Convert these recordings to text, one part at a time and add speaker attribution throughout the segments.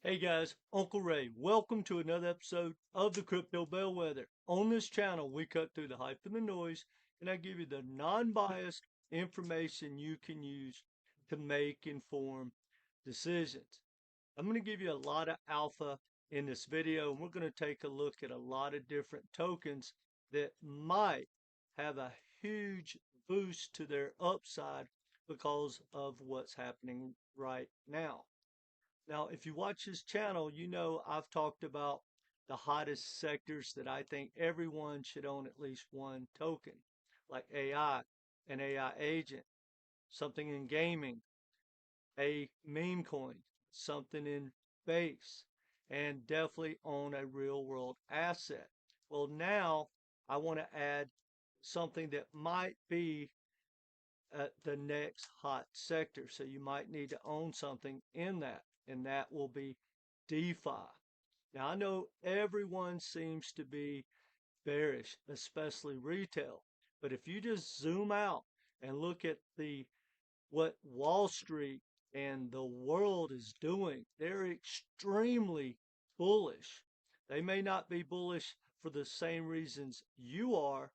Speaker 1: Hey guys, Uncle Ray. Welcome to another episode of the Crypto Bellwether. On this channel, we cut through the hype and the noise, and I give you the non-biased information you can use to make informed decisions. I'm going to give you a lot of alpha in this video, and we're going to take a look at a lot of different tokens that might have a huge boost to their upside because of what's happening right now. Now, if you watch this channel, you know I've talked about the hottest sectors that I think everyone should own at least one token, like AI, an AI agent, something in gaming, a meme coin, something in base, and definitely own a real world asset. Well, now I want to add something that might be the next hot sector. So you might need to own something in that, and that will be DeFi. Now, I know everyone seems to be bearish, especially retail, but if you just zoom out and look at what Wall Street and the world is doing, they're extremely bullish. They may not be bullish for the same reasons you are,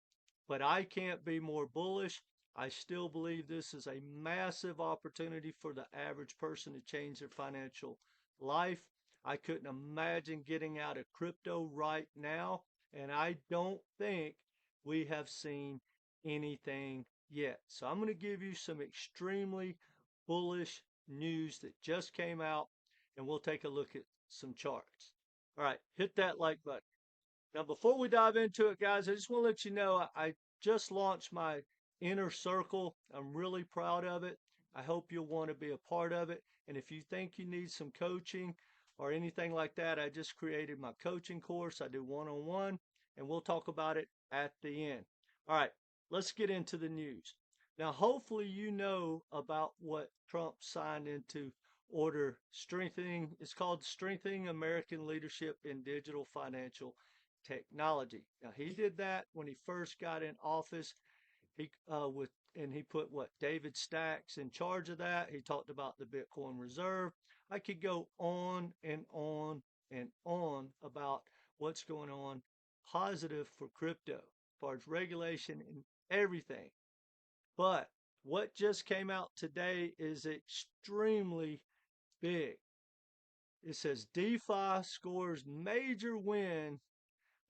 Speaker 1: but I can't be more bullish. I still believe this is a massive opportunity for the average person to change their financial life. I couldn't imagine getting out of crypto right now, and I don't think we have seen anything yet. So I'm going to give you some extremely bullish news that just came out, and we'll take a look at some charts. All right, hit that like button. Now, before we dive into it, guys, I just want to let you know I just launched my inner circle. I'm really proud of it. I hope you'll want to be a part of it. And if you think you need some coaching or anything like that, I just created my coaching course. I do one-on-one, and we'll talk about it at the end. All right, let's get into the news. Now, hopefully you know about what Trump signed into order strengthening. It's called Strengthening American Leadership in Digital Financial Technology. Now, he did that when he first got in office. He put what, David Stacks in charge of that. He talked about the Bitcoin reserve. I could go on and on and on about what's going on positive for crypto, as far as regulation and everything. But what just came out today is extremely big. It says DeFi scores major win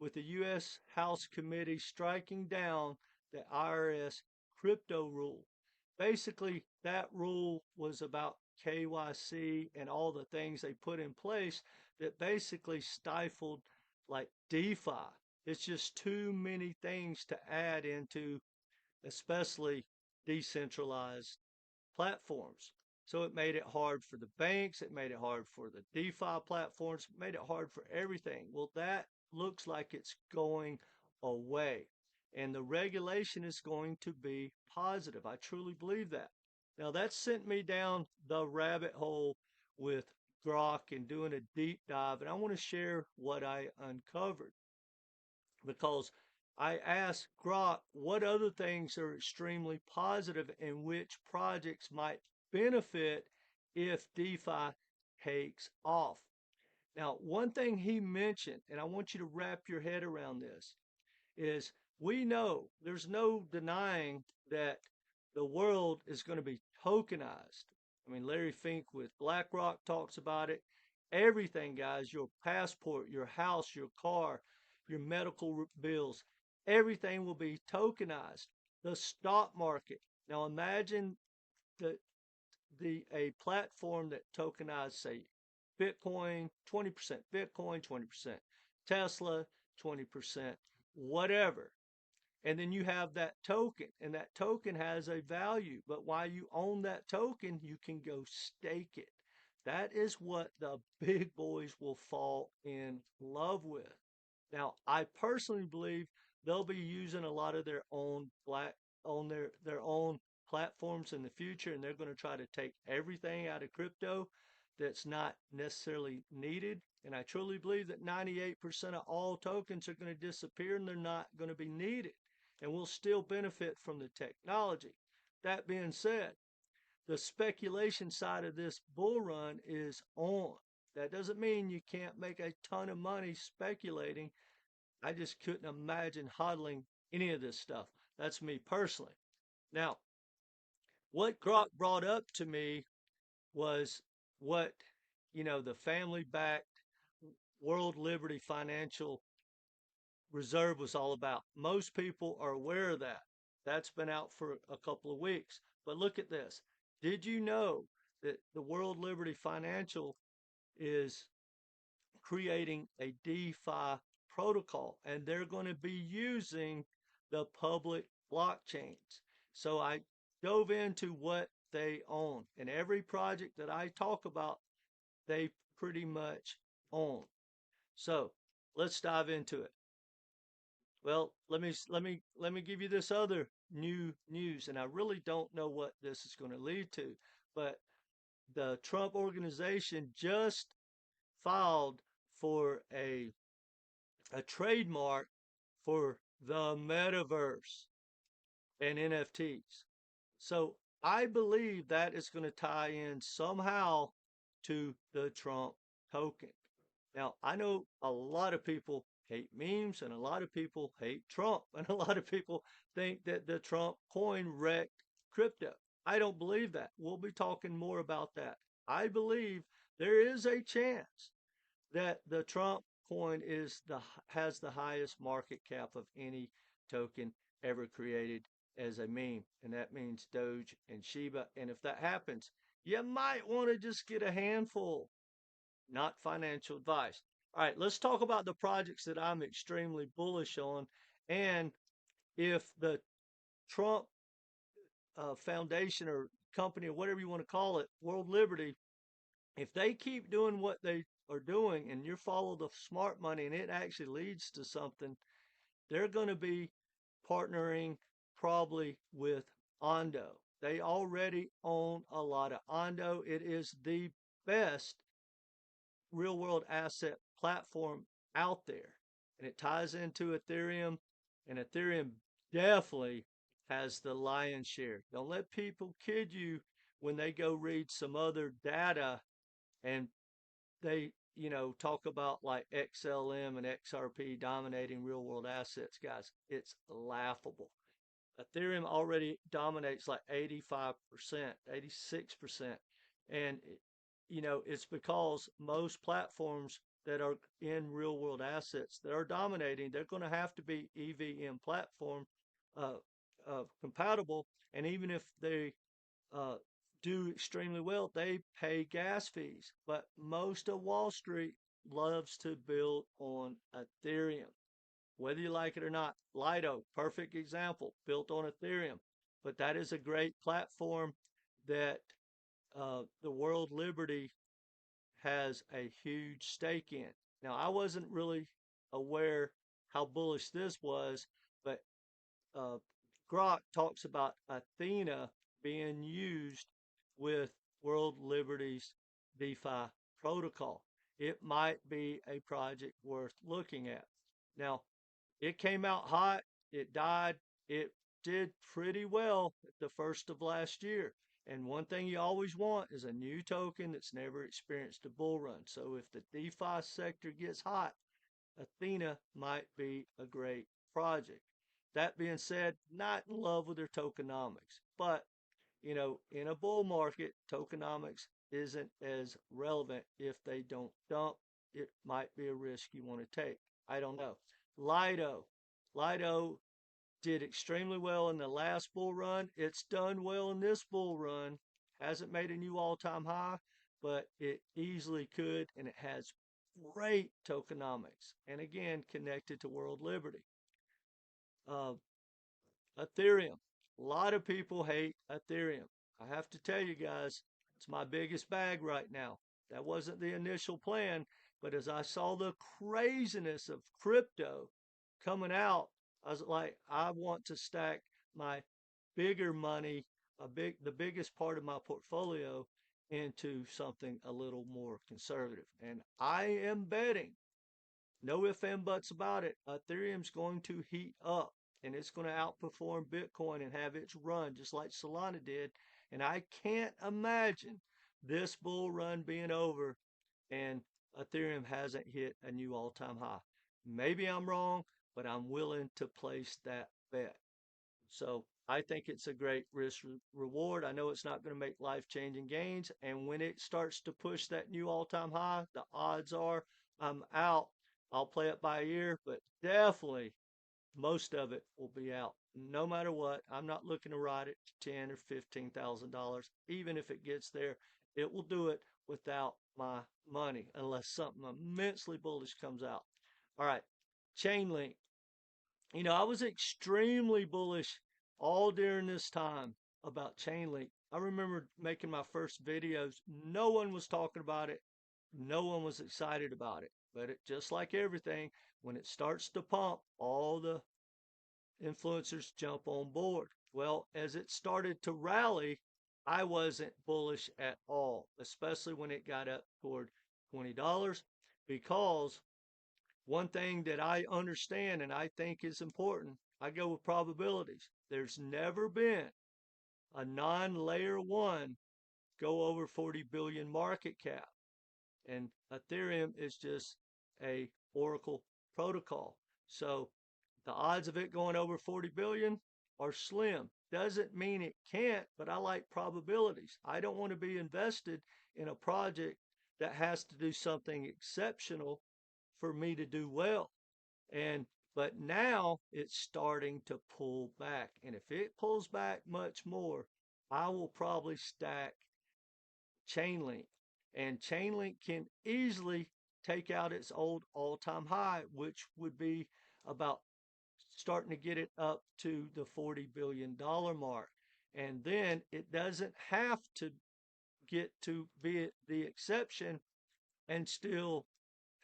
Speaker 1: with the U.S. House Committee striking down the IRS Crypto rule. Basically, that rule was about KYC and all the things they put in place that basically stifled like DeFi. It's just too many things to add into, especially decentralized platforms. So it made it hard for the banks, it made it hard for the DeFi platforms, it made it hard for everything. Well, that looks like it's going away. And the regulation is going to be positive. I truly believe that. Now, that sent me down the rabbit hole with Grok and doing a deep dive. And I want to share what I uncovered because I asked Grok what other things are extremely positive and which projects might benefit if DeFi takes off. Now, one thing he mentioned, and I want you to wrap your head around this, is we know there's no denying that the world is going to be tokenized. I mean, Larry Fink with BlackRock talks about it. Everything, guys, your passport, your house, your car, your medical bills, everything will be tokenized. The stock market. Now imagine the a platform that tokenized, say, Bitcoin, 20% Bitcoin, 20% Tesla, 20% whatever. And then you have that token, and that token has a value. But while you own that token, you can go stake it. That is what the big boys will fall in love with. Now, I personally believe they'll be using a lot of their own their own platforms in the future, and they're going to try to take everything out of crypto that's not necessarily needed. And I truly believe that 98% of all tokens are going to disappear and they're not going to be needed. And we'll still benefit from the technology. That being said, the speculation side of this bull run is on. That doesn't mean you can't make a ton of money speculating. I just couldn't imagine hodling any of this stuff. That's me personally. Now, what Grok brought up to me was what, the family backed World Liberty Financial Reserve was all about. Most people are aware of that. That's been out for a couple of weeks. But look at this. Did you know that the World Liberty Financial is creating a DeFi protocol and they're going to be using the public blockchains? So I dove into what they own, and every project that I talk about, they pretty much own. So let's dive into it. Well, let me give you this other new news, and I really don't know what this is going to lead to, but the Trump organization just filed for a trademark for the metaverse and NFTs. So I believe that is going to tie in somehow to the Trump token. Now, I know a lot of people hate memes and a lot of people hate Trump and a lot of people think that the Trump coin wrecked crypto. I don't believe that. We'll be talking more about that. I believe there is a chance that the Trump coin has the highest market cap of any token ever created as a meme, and that means Doge and Shiba. And if that happens, you might want to just get a handful. Not financial advice. All right, let's talk about the projects that I'm extremely bullish on. And if the Trump Foundation or company or whatever you want to call it, World Liberty, if they keep doing what they are doing and you follow the smart money and it actually leads to something, they're going to be partnering probably with Ondo. They already own a lot of Ondo. It is the best real world asset platform out there. And it ties into Ethereum, and Ethereum definitely has the lion's share. Don't let people kid you when they go read some other data and they, talk about like XLM and XRP dominating real world assets, guys. It's laughable. Ethereum already dominates like 85%, 86%. And, it's because most platforms that are in real world assets that are dominating, they're going to have to be EVM platform uh, compatible. And even if they uh, do extremely well, they pay gas fees. But most of Wall Street loves to build on Ethereum. Whether you like it or not, LIDO, perfect example, built on Ethereum. But that is a great platform that the World Liberty has a huge stake in. Now, I wasn't really aware how bullish this was, but uh, Grok talks about ETHENA being used with World Liberty's DeFi protocol. It might be a project worth looking at. Now, it came out hot, it died, it did pretty well at the first of last year. And one thing you always want is a new token that's never experienced a bull run. So if the DeFi sector gets hot, ETHENA might be a great project. That being said, not in love with their tokenomics, but in a bull market, tokenomics isn't as relevant. If they don't dump, it might be a risk you want to take. I don't know. LIDO. LIDO did extremely well in the last bull run. It's done well in this bull run. Hasn't made a new all-time high, but it easily could, and it has great tokenomics. And again, connected to World Liberty. Uh, Ethereum. A lot of people hate Ethereum. I have to tell you guys, it's my biggest bag right now. That wasn't the initial plan, but as I saw the craziness of crypto coming out, I was like, I want to stack my bigger money, the biggest part of my portfolio into something a little more conservative. And I am betting, no ifs and buts about it, Ethereum's going to heat up and it's going to outperform Bitcoin and have its run just like Solana did. And I can't imagine this bull run being over and Ethereum hasn't hit a new all-time high. Maybe I'm wrong, but I'm willing to place that bet. So I think it's a great risk reward. I know it's not going to make life-changing gains. And when it starts to push that new all-time high, the odds are I'm out. I'll play it by ear, but definitely most of it will be out. No matter what, I'm not looking to ride it to $10,000 or $15,000. Even if it gets there, it will do it without my money unless something immensely bullish comes out. All right, Chainlink. I was extremely bullish all during this time about Chainlink. I remember making my first videos. No one was talking about it. No one was excited about it. But just like everything, when it starts to pump, all the influencers jump on board. Well, as it started to rally, I wasn't bullish at all, especially when it got up toward $20, because one thing that I understand and I think is important, I go with probabilities. There's never been a non-layer one go over 40 billion market cap. And Ethereum is just a Oracle protocol. So the odds of it going over 40 billion are slim. Doesn't mean it can't, but I like probabilities. I don't want to be invested in a project that has to do something exceptional for me to do well. But now it's starting to pull back. And if it pulls back much more, I will probably stack Chainlink. And Chainlink can easily take out its old all-time high, which would be about starting to get it up to the $40 billion mark. And then it doesn't have to get to be the exception and still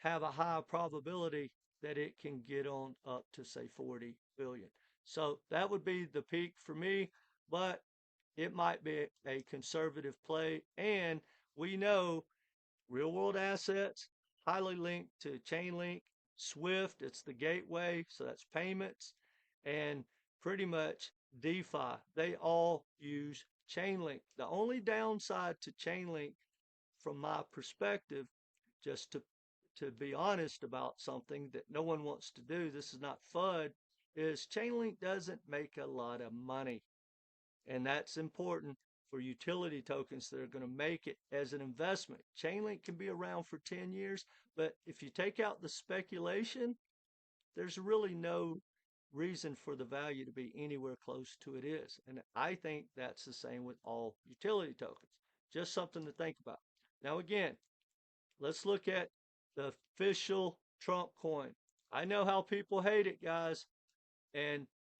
Speaker 1: have a high probability that it can get on up to say 40 billion. So that would be the peak for me, but it might be a conservative play. And we know real world assets highly linked to Chainlink, Swift, it's the gateway, so that's payments, and pretty much DeFi. They all use Chainlink. The only downside to Chainlink from my perspective, just to be honest about something that no one wants to do, this is not FUD, is Chainlink doesn't make a lot of money. And that's important for utility tokens that are going to make it as an investment. Chainlink can be around for 10 years, but if you take out the speculation, there's really no reason for the value to be anywhere close to it is. And I think that's the same with all utility tokens. Just something to think about. Now, again, let's look at the official Trump coin. I know how people hate it, guys,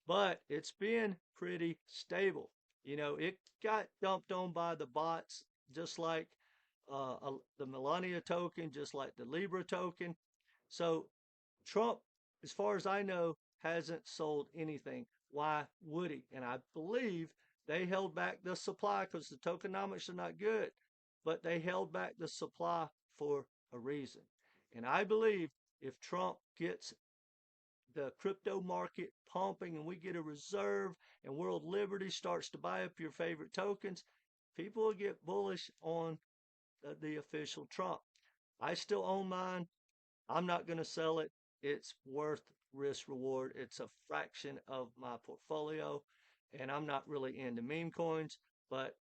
Speaker 1: but it's been pretty stable. It got dumped on by the bots, just like the Melania token, just like the Libra token. So Trump, as far as I know, hasn't sold anything. Why would he? And I believe they held back the supply because the tokenomics are not good, but they held back the supply for a reason. And I believe if Trump gets the crypto market pumping and we get a reserve and World Liberty starts to buy up your favorite tokens, people will get bullish on the official Trump. I still own mine. I'm not going to sell it. It's worth risk reward. It's a fraction of my portfolio, and I'm not really into meme coins, but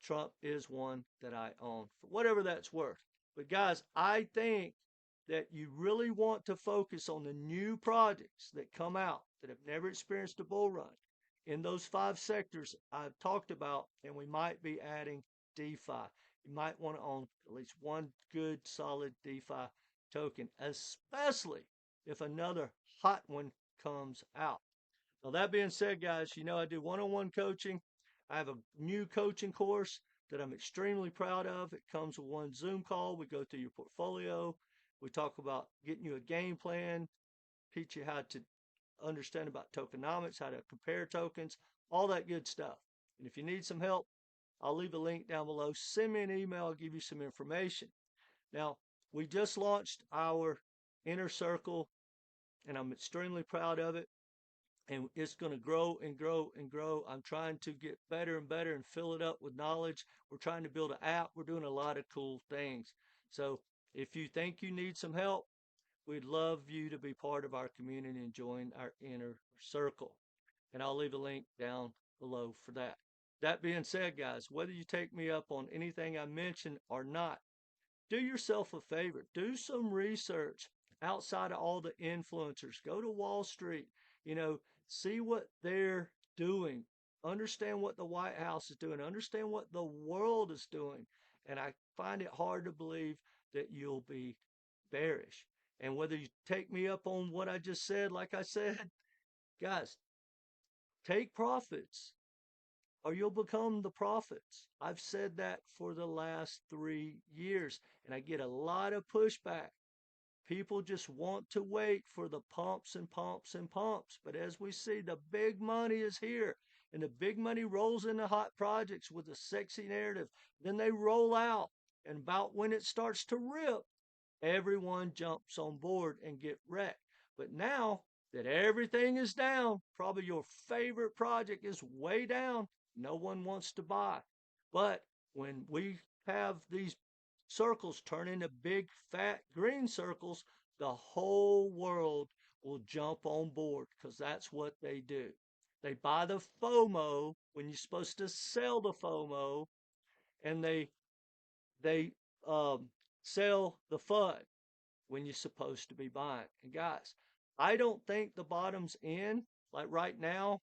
Speaker 1: Trump is one that I own for whatever that's worth. But guys, I think that you really want to focus on the new projects that come out that have never experienced a bull run in those 5 sectors I've talked about, and we might be adding DeFi. You might want to own at least one good solid DeFi token, especially if another hot one comes out. Now, that being said, guys, I do one-on-one coaching. I have a new coaching course that I'm extremely proud of. It comes with one Zoom call. We go through your portfolio. We talk about getting you a game plan, teach you how to understand about tokenomics, how to compare tokens, all that good stuff. And if you need some help, I'll leave a link down below. Send me an email. I'll give you some information. Now, we just launched our inner circle, and I'm extremely proud of it. And it's going to grow and grow and grow. I'm trying to get better and better and fill it up with knowledge. We're trying to build an app. We're doing a lot of cool things. So If you think you need some help, we'd love you to be part of our community and join our inner circle. And I'll leave a link down below for that. That being said, guys, whether you take me up on anything I mentioned or not, do yourself a favor. Do some research outside of all the influencers. Go to Wall Street, you know, see what they're doing. Understand what the White House is doing. Understand what the world is doing. And I find it hard to believe that you'll be bearish. And whether you take me up on what I just said, like I said, guys, take profits or you'll become the prophets. I've said that for the last 3 years, and I get a lot of pushback. People just want to wait for the pumps and pumps and pumps. But as we see, the big money is here, and the big money rolls into hot projects with a sexy narrative. Then they roll out, and about when it starts to rip, everyone jumps on board and get wrecked. But now that everything is down, probably your favorite project is way down, no one wants to buy. But when we have these circles turn into big fat green circles, the whole world will jump on board because that's what they do. They buy the FOMO when you're supposed to sell the FOMO, and they sell the FUD when you're supposed to be buying. And guys, I don't think the bottom's in. Like right now,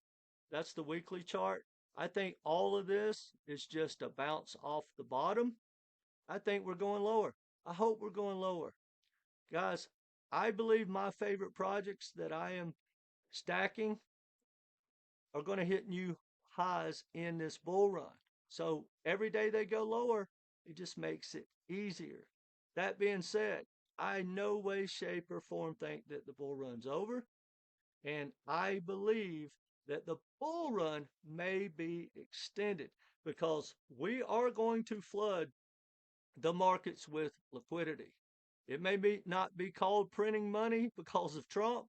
Speaker 1: that's the weekly chart. I think all of this is just a bounce off the bottom. I think we're going lower. I hope we're going lower. Guys, I believe my favorite projects that I am stacking are going to hit new highs in this bull run. So every day they go lower, it just makes it easier. That being said, I no way, shape, or form think that the bull run's over. And I believe that the bull run may be extended because we are going to flood the markets with liquidity. It may not be called printing money because of Trump,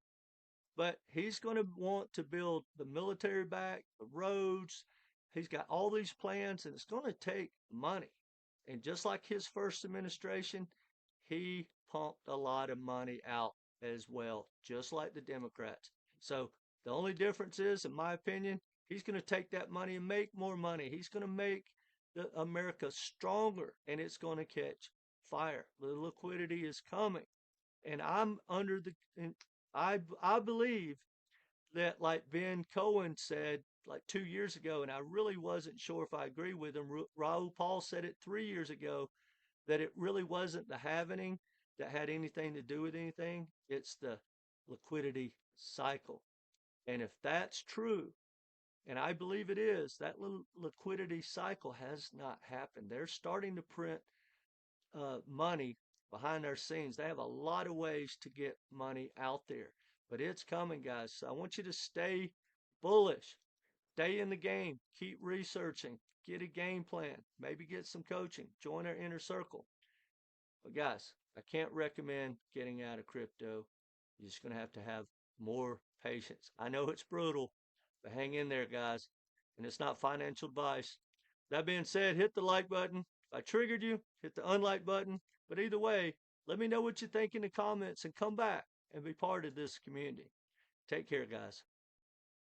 Speaker 1: but he's going to want to build the military back, the roads. He's got all these plans, and it's going to take money. And just like his first administration, he pumped a lot of money out as well, just like the Democrats. So the only difference is, in my opinion, he's going to take that money and make more money. He's going to make America stronger, and it's going to catch fire. The liquidity is coming, and I'm under the. I believe that, like Ben Cohen said like 2 years ago, and I really wasn't sure if I agree with him. Raul Paul said it 3 years ago that it really wasn't the halvening that had anything to do with anything. It's the liquidity cycle. And if that's true, and I believe it is, that liquidity cycle has not happened. They're starting to print money behind their scenes. They have a lot of ways to get money out there, but it's coming, guys. So I want you to stay bullish, stay in the game, keep researching, get a game plan, maybe get some coaching, join our inner circle. But guys, I can't recommend getting out of crypto. You're just going to have more patience. I know it's brutal, but hang in there, guys. And it's not financial advice. That being said, hit the like button. If I triggered you, hit the unlike button. But either way, let me know what you think in the comments and come back and be part of this community. Take care, guys.